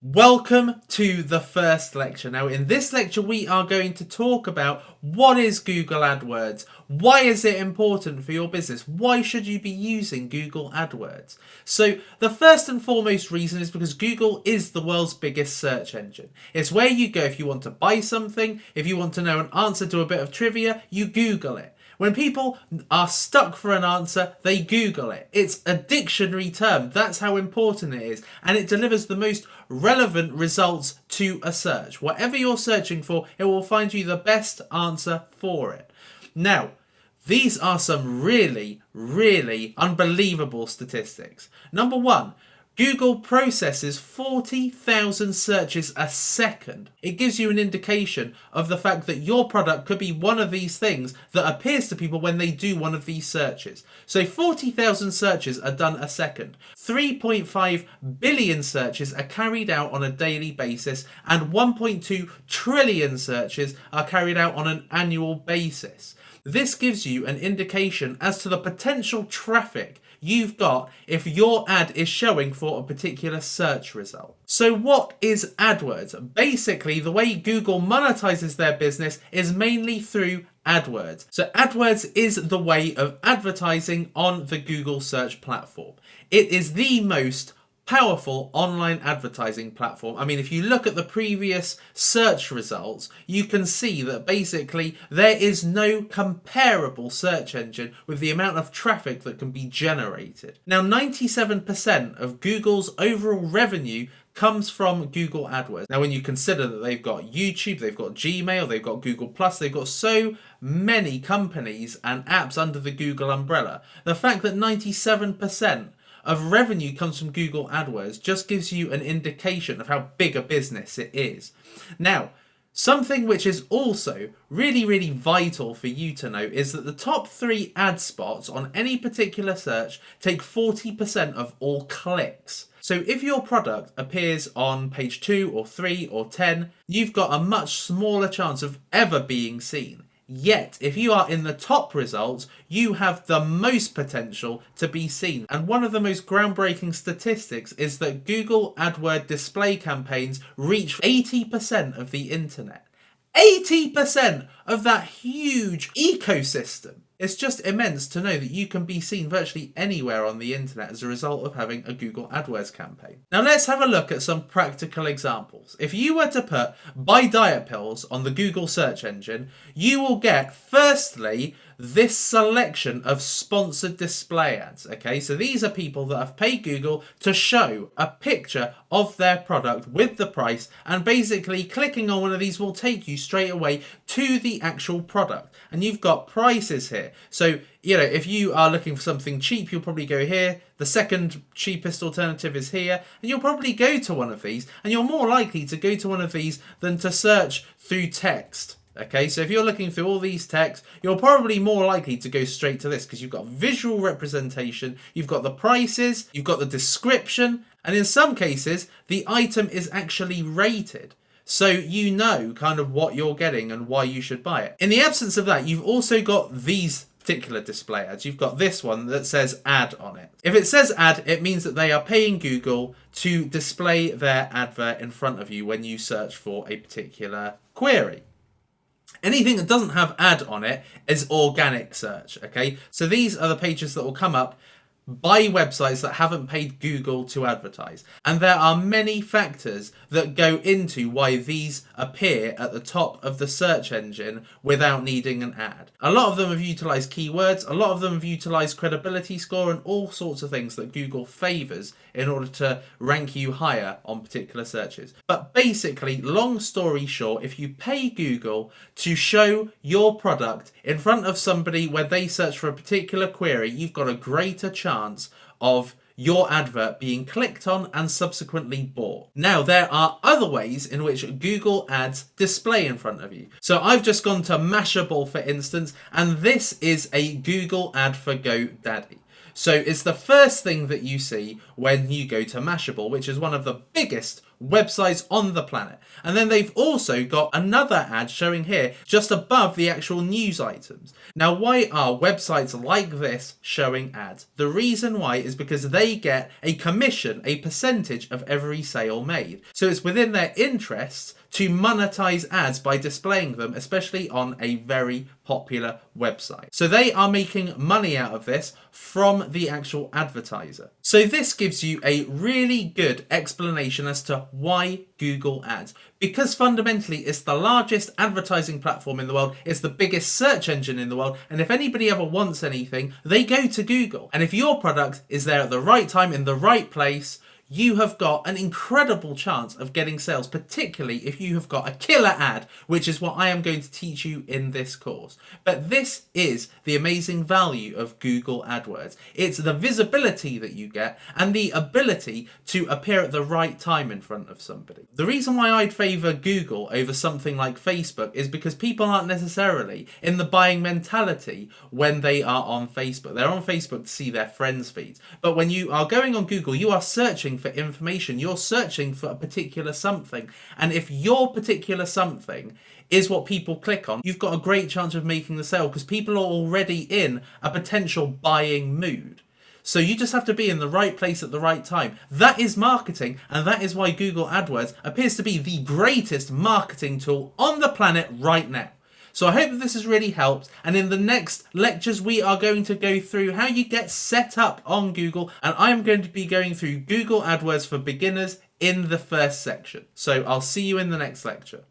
Welcome to the first lecture. Now, in this lecture, we are going to talk about what is Google AdWords? Why is it important for your business? Why should you be using Google AdWords? So, the first and foremost reason is because Google is the world's biggest search engine. It's where you go if you want to buy something, if you want to know an answer to a bit of trivia, you Google it. When people are stuck for an answer, they Google it. It's a dictionary term. That's how important it is. And it delivers the most relevant results to a search. Whatever you're searching for, it will find you the best answer for it. Now, these are some really, really unbelievable statistics. Number one, Google processes 40,000 searches a second. It gives you an indication of the fact that your product could be one of these things that appears to people when they do one of these searches. So 40,000 searches are done a second. 3.5 billion searches are carried out on a daily basis, and 1.2 trillion searches are carried out on an annual basis. This gives you an indication as to the potential traffic you've got if your ad is showing for a particular search result. So what is AdWords? Basically, the way Google monetizes their business is mainly through AdWords. So AdWords is the way of advertising on the Google search platform. It is the most powerful online advertising platform. I mean, if you look at the previous search results, you can see that basically there is no comparable search engine with the amount of traffic that can be generated. Now, 97% of Google's overall revenue comes from Google AdWords. Now, when you consider that they've got YouTube, they've got Gmail, they've got Google+, they've got so many companies and apps under the Google umbrella, the fact that 97% of revenue comes from Google AdWords just gives you an indication of how big a business it is. Now, something which is also really, really vital for you to know is that the top 3 ad spots on any particular search take 40% of all clicks. So if your product appears on page 2 or 3 or 10, you've got a much smaller chance of ever being seen. Yet, if you are in the top results, you have the most potential to be seen. And one of the most groundbreaking statistics is that Google AdWords display campaigns reach 80% of the internet. 80% of that huge ecosystem. It's just immense to know that you can be seen virtually anywhere on the internet as a result of having a Google AdWords campaign. Now let's have a look at some practical examples. If you were to put buy diet pills on the Google search engine, you will get firstly this selection of sponsored display ads. Okay, so these are people that have paid Google to show a picture of their product with the price, and basically clicking on one of these will take you straight away to the actual product. And you've got prices here. So, if you are looking for something cheap, you'll probably go here. The second cheapest alternative is here. And you'll probably go to one of these. And you're more likely to go to one of these than to search through text. Okay, so if you're looking through all these texts, you're probably more likely to go straight to this because you've got visual representation, you've got the prices, you've got the description, and in some cases, the item is actually rated. So you know kind of what you're getting and why you should buy it. In the absence of that, you've also got these particular display ads. You've got this one that says ad on it. If it says ad, it means that they are paying Google to display their advert in front of you when you search for a particular query. Anything that doesn't have ad on it is organic search, okay? So these are the pages that will come up by websites that haven't paid Google to advertise. And there are many factors that go into why these appear at the top of the search engine without needing an ad. A lot of them have utilized keywords, a lot of them have utilized credibility score and all sorts of things that Google favors in order to rank you higher on particular searches. But basically, long story short, if you pay Google to show your product in front of somebody where they search for a particular query, you've got a greater chance of your advert being clicked on and subsequently bought. Now, there are other ways in which Google ads display in front of you. So I've just gone to Mashable, for instance, and this is a Google ad for GoDaddy. So it's the first thing that you see when you go to Mashable, which is one of the biggest websites on the planet. And then they've also got another ad showing here just above the actual news items. Now, why are websites like this showing ads? The reason why is because they get a commission, a percentage of every sale made. So it's within their interests to monetize ads by displaying them, especially on a very popular website. So they are making money out of this from the actual advertiser. So this gives you a really good explanation as to why Google Ads. Because fundamentally it's the largest advertising platform in the world, it's the biggest search engine in the world, and if anybody ever wants anything, they go to Google. And if your product is there at the right time, in the right place, you have got an incredible chance of getting sales, particularly if you have got a killer ad, which is what I am going to teach you in this course. But this is the amazing value of Google AdWords. It's the visibility that you get and the ability to appear at the right time in front of somebody. The reason why I'd favour Google over something like Facebook is because people aren't necessarily in the buying mentality when they are on Facebook. They're on Facebook to see their friends' feeds. But when you are going on Google, you are searching for information, you're searching for a particular something, and if your particular something is what people click on, you've got a great chance of making the sale because people are already in a potential buying mood. So you just have to be in the right place at the right time. That is marketing, and that is why Google AdWords appears to be the greatest marketing tool on the planet right now. So I hope that this has really helped, and in the next lectures we are going to go through how you get set up on Google, and I'm going to be going through Google AdWords for beginners in the first section. So I'll see you in the next lecture.